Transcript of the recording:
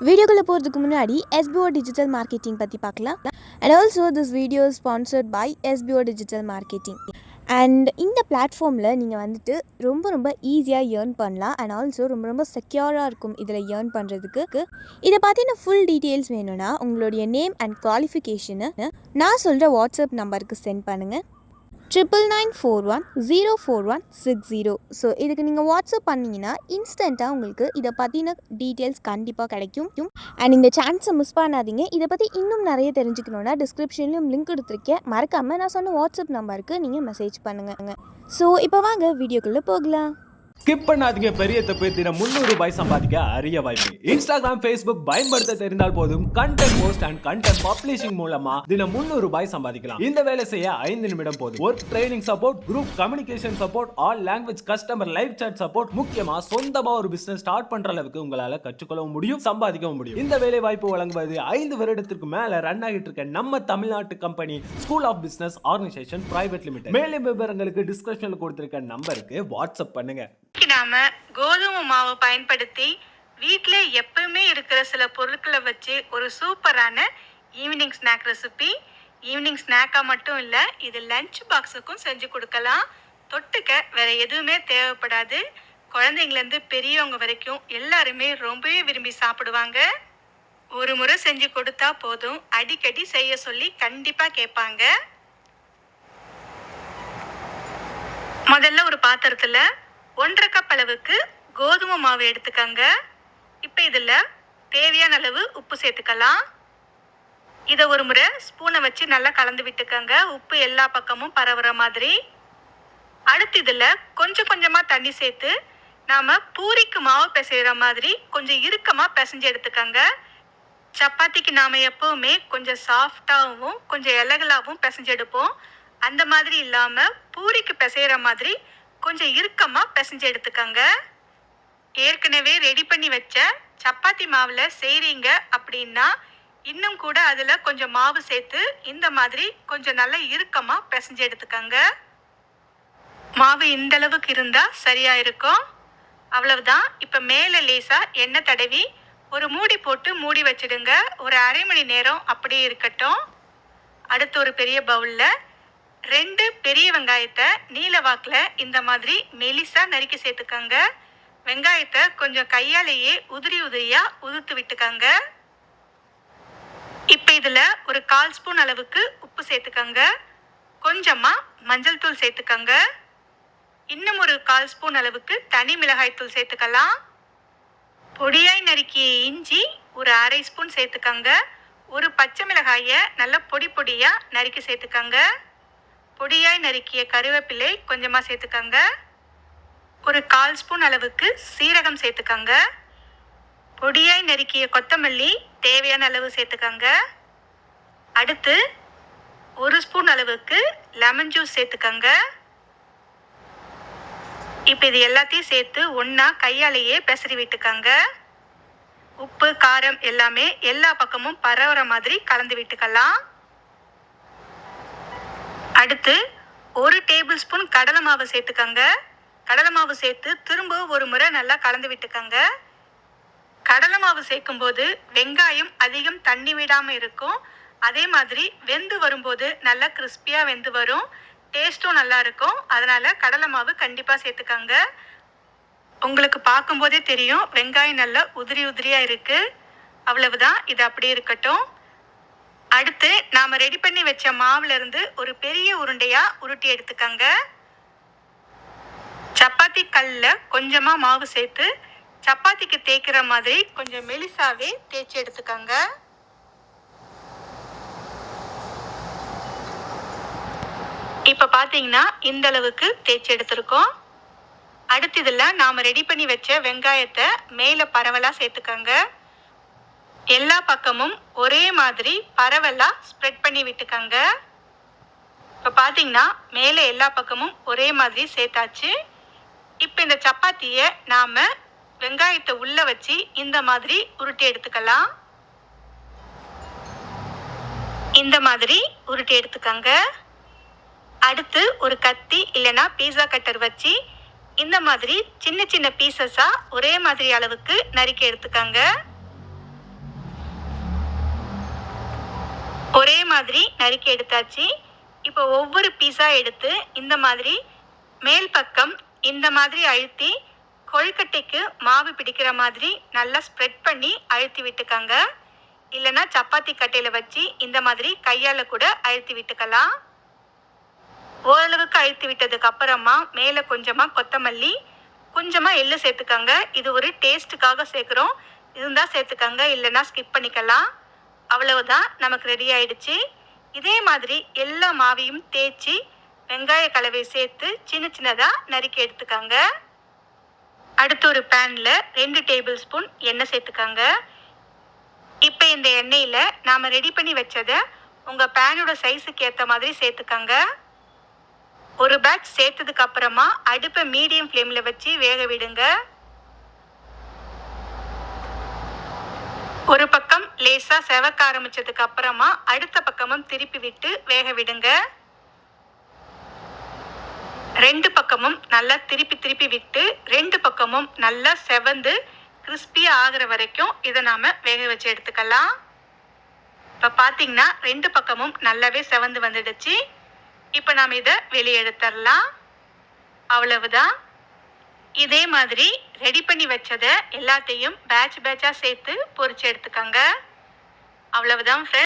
வீடியோக்குள்ளே போகிறதுக்கு முன்னாடி SBO டிஜிட்டல் மார்க்கெட்டிங் பற்றி பார்க்கலாம். And also this video sponsored by SBO digital marketing. And இந்த பிளாட்ஃபார்மில் நீங்கள் வந்துட்டு ரொம்ப ஈஸியாக ஏர்ன் பண்ணலாம். அண்ட் ஆல்சோ ரொம்ப செக்யூராக இருக்கும் இதில் ஏர்ன் பண்ணுறதுக்கு. இதை பார்த்தீங்கன்னா ஃபுல் டீட்டெயில்ஸ் வேணும்னா உங்களுடைய நேம் அண்ட் குவாலிஃபிகேஷனை நான் சொல்கிற வாட்ஸ்அப் நம்பருக்கு சென்ட் பண்ணுங்கள். 9941041660. ஸோ இதுக்கு நீங்கள் வாட்ஸ்அப் பண்ணிங்கன்னா இன்ஸ்டண்ட்டாக உங்களுக்கு இதை பற்றின டீட்டெயில்ஸ் கண்டிப்பாக கிடைக்கும். அண்ட் இந்த சான்ஸை மிஸ் பண்ணாதீங்க. இதை பற்றி இன்னும் நிறைய தெரிஞ்சுக்கணுன்னா டிஸ்கிரிப்ஷன்லையும் லிங்க் கொடுத்துருக்கேன். மறக்காமல் நான் சொன்ன வாட்ஸ்அப் நம்பருக்கு நீங்கள் மெசேஜ் பண்ணுங்கள். ஸோ இப்போ வாங்க வீடியோக்குள்ளே போகலாம். ஸ்கிப் பண்ணாதீங்க. பெரிய தப்பு. தினம் 300 ரூபாய் சம்பாதிக்க அரிய வாய்ப்பு. இன்ஸ்டாகிராம், ஃபேஸ்புக் பயன்படுத்த தெரிந்தால் போதும் content post and content publishing மூலமா தினம் 300 ரூபாய் சம்பாதிக்கலாம். இந்த வேலை செய்ய 5 நிமிடம் போதும். Work training support, group communication support, all language customer live chat support, முக்கியமா சொந்தமா ஒரு பிசினஸ் ஸ்டார்ட் பண்ற அளவுக்கு உங்களால கற்றுக்கொள்ளவும் முடியும், சம்பாதிக்கவும் முடியும். இந்த வேலை வாய்ப்பு வழங்குவது 5 வருடத்திற்கு மேல ரன் ஆகிட்டு இருக்க நம்ம தமிழ்நாட்டு company school of business organisation private limited. மேலும் விவரங்களுக்கு டிஸ்கிரிப்ஷன்ல கொடுத்திருக்க நம்பருக்கு வாட்ஸ்அப் பண்ணுங்க. நாம கோதுமை மாவு பயன்படுத்தி வீட்டில் எப்பவுமே இருக்கிற சில பொருட்களை வச்சு ஒரு சூப்பரான ஈவினிங் ஸ்நாக் ரெசிபி. ஈவினிங் ஸ்நாக்காக மட்டும் இல்லை, இது லஞ்ச் பாக்ஸுக்கும் செஞ்சு கொடுக்கலாம். தொட்டுக்க வேற எதுவுமே தேவைப்படாது. குழந்தைங்கலேருந்து பெரியவங்க வரைக்கும் எல்லாருமே ரொம்பவே விரும்பி சாப்பிடுவாங்க. ஒரு முறை செஞ்சு கொடுத்தா போதும், அடிக்கடி செய்ய சொல்லி கண்டிப்பாக கேட்பாங்க. முதல்ல ஒரு பாத்திரத்தில் 1.5 கப் அளவுக்கு கோதுமை மாவு எடுத்துக்கங்க. இப்போ இதில் தேவையான அளவு உப்பு சேர்த்துக்கலாம். இதை ஒரு முறை ஸ்பூனை வச்சு நல்லா கலந்து விட்டுக்கங்க, உப்பு எல்லா பக்கமும் பரவுற மாதிரி. அடுத்து இதில் கொஞ்சமாக தண்ணி சேர்த்து நாம் பூரிக்கு மாவு பிசைகிற மாதிரி கொஞ்சம் இறுக்கமாக பிசைஞ்சு எடுத்துக்கங்க. சப்பாத்திக்கு நாம் எப்போவுமே கொஞ்சம் சாஃப்டாகவும் கொஞ்சம் இலகலாகவும் பிசைஞ்சு எடுப்போம். அந்த மாதிரி இல்லாமல் பூரிக்கு பிசைகிற மாதிரி கொஞ்சம் இறுக்கமாக பிசைஞ்சு எடுத்துக்கங்க. ஏற்கனவே ரெடி பண்ணி வச்ச சப்பாத்தி மாவில் செய்கிறீங்க அப்படின்னா இன்னும் கூட அதில் கொஞ்சம் மாவு சேர்த்து இந்த மாதிரி கொஞ்சம் நல்லா இறுக்கமாக பிசைஞ்சு எடுத்துக்கங்க. மாவு இந்த அளவுக்கு இருந்தால் சரியாக இருக்கும். அவ்வளவுதான். இப்போ மேலே லேசாக எண்ணெய் தடவி ஒரு மூடி போட்டு மூடி வச்சிடுங்க. ஒரு அரை மணி நேரம் அப்படியே இருக்கட்டும். அடுத்து ஒரு பெரிய பவுலில் 2 பெரிய வெங்காயத்தை நீல வாக்கில் இந்த மாதிரி மெலிசா நறுக்கி சேர்த்துக்கங்க. வெங்காயத்தை கொஞ்சம் கையாலேயே உதிரியா உதுத்து விட்டுக்கங்க. இப்போ இதில் ஒரு 1/4 ஸ்பூன் அளவுக்கு உப்பு சேர்த்துக்கங்க. கொஞ்சமாக மஞ்சள் தூள் சேர்த்துக்கங்க. இன்னும் ஒரு 1/4 ஸ்பூன் அளவுக்கு தனி மிளகாய் தூள் சேர்த்துக்கலாம். பொடியாய் நறுக்கிய இஞ்சி ஒரு அரை ஸ்பூன் சேர்த்துக்கங்க. ஒரு பச்சை மிளகாயை நல்லா பொடியாக நறுக்கி சேர்த்துக்கங்க. பொடியாய் நறுக்கிய கருவேப்பிலை கொஞ்சமாக சேர்த்துக்கங்க. ஒரு 1/4 ஸ்பூன் அளவுக்கு சீரகம் சேர்த்துக்கங்க. பொடியாய் நறுக்கிய கொத்தமல்லி தேவையான அளவு சேர்த்துக்கங்க. அடுத்து 1 ஸ்பூன் அளவுக்கு லெமன் ஜூஸ் சேர்த்துக்கங்க. இப்போ இது எல்லாத்தையும் சேர்த்து ஒன்றா கையாலேயே பெசரி விட்டுக்கங்க. உப்பு காரம் எல்லாமே எல்லா பக்கமும் பரவுற மாதிரி கலந்து விட்டுக்கலாம். அடுத்து 1 டேபிள் ஸ்பூன் கடலை மாவு சேர்த்துக்கங்க. கடலை மாவு சேர்த்து திரும்ப ஒரு முறை நல்லா கலந்து விட்டுக்கங்க. கடலை மாவு சேர்க்கும் போது வெங்காயம் அதிகம் தண்ணி விடாமல் இருக்கும். அதே மாதிரி வெந்து வரும்போது நல்லா கிறிஸ்பியாக வெந்து வரும். டேஸ்ட்டும் நல்லா இருக்கும். அதனால் கடலை மாவு கண்டிப்பாக சேர்த்துக்கங்க. உங்களுக்கு பார்க்கும்போதே தெரியும் வெங்காயம் நல்லா உதிரியாக இருக்குது. அவ்வளவுதான், இது அப்படியே இருக்கட்டும். அடுத்து நாம் ரெடி பண்ணி வச்ச மாவுலேருந்து ஒரு பெரிய உருண்டையாக உருட்டி எடுத்துக்கங்க. சப்பாத்தி கல்லில் கொஞ்சமாக மாவு சேர்த்து சப்பாத்திக்கு தேய்க்கிற மாதிரி கொஞ்சம் மெலிசாவே தேய்ச்சி எடுத்துக்கங்க. இப்போ பார்த்தீங்கன்னா இந்த அளவுக்கு தேய்ச்சி எடுத்துருக்கோம். அடுத்து இதில் நாம் ரெடி பண்ணி வச்ச வெங்காயத்தை மேலே பரவலாக சேர்த்துக்கங்க. எல்லா பக்கமும் ஒரே மாதிரி பரவலாக ஸ்ப்ரெட் பண்ணி விட்டுக்கங்க. இப்போ பார்த்தீங்கன்னா மேலே எல்லா பக்கமும் ஒரே மாதிரி சேர்த்தாச்சு. இப்போ இந்த சப்பாத்தியை நாம் வெங்காயத்தை உள்ளே வச்சு இந்த மாதிரி உருட்டி எடுத்துக்கலாம். இந்த மாதிரி உருட்டி எடுத்துக்கங்க. அடுத்து ஒரு கத்தி இல்லைன்னா பீஸா கட்டர் வச்சு இந்த மாதிரி சின்ன பீசஸாக ஒரே மாதிரி அளவுக்கு நறுக்கி எடுத்துக்கங்க. மாதிரி நறுக்கி எடுத்தாச்சு. இப்போ ஒவ்வொரு பீஸா எடுத்து இந்த மாதிரி மேல் பக்கம் இந்த மாதிரி அழுத்தி கொழுக்கட்டைக்கு மாவு பிடிக்கிற மாதிரி நல்லா ஸ்ப்ரெட் பண்ணி அழுத்தி விட்டுக்கங்க. இல்லைன்னா சப்பாத்தி கட்டையில வச்சு இந்த மாதிரி கையால கூட அழுத்தி விட்டுக்கலாம். ஓரளவுக்கு அழுத்தி விட்டதுக்கு அப்புறமா மேல கொஞ்சமா கொத்தமல்லி, கொஞ்சமா எள்ளு சேர்த்துக்கங்க. இது ஒரு டேஸ்ட்டுக்காக சேர்க்குறோம். இருந்தா சேர்த்துக்கங்க, இல்லைன்னா ஸ்கிப் பண்ணிக்கலாம். அவ்வளவுதான், நமக்கு ரெடி ஆயிடுச்சு. இதே மாதிரி எல்லா மாவையும் தேய்ச்சி வெங்காய கலவை சேர்த்து சின்ன சின்னதா நறுக்கி எடுத்துக்கங்க. அடுத்து ஒரு பேன்ல 2 டேபிள் ஸ்பூன் எண்ணெய் சேர்த்துக்கங்க. இப்போ இந்த எண்ணெயில நாம ரெடி பண்ணி வச்சதை உங்க பேனோட சைஸுக்கு ஏற்ற மாதிரி சேர்த்துக்கங்க. ஒரு பேட்ச் சேர்த்ததுக்கு அப்புறமா அடுப்பை மீடியம் ஃப்ளேம்ல வச்சு வேக விடுங்க. ஒரு பக்கம் லேசா செவக்க ஆரம்பிச்சதுக்கு அப்புறமா அடுத்த பக்கமும் திருப்பி விட்டு வேக விடுங்க. 2 பக்கமும் நல்லா திருப்பி விட்டு 2 பக்கமும் நல்லா செவந்து கிறிஸ்பியா ஆகிற வரைக்கும் இதை நாம வேக வச்சு எடுத்துக்கலாம். இப்ப பாத்தீங்கன்னா 2 பக்கமும் நல்லாவே செவந்து வந்துடுச்சு. இப்ப நாம இதை வெளியே எடுத்துடலாம். அவ்வளவுதான். இதே மாதிரி ரெடி பண்ணி வச்சதை எல்லாத்தையும் பேட்சா சேர்த்து பொரிச்சு எடுத்துக்கங்க. அவ்வளவுதான் ஃப்ரெண்ட்ஸ்.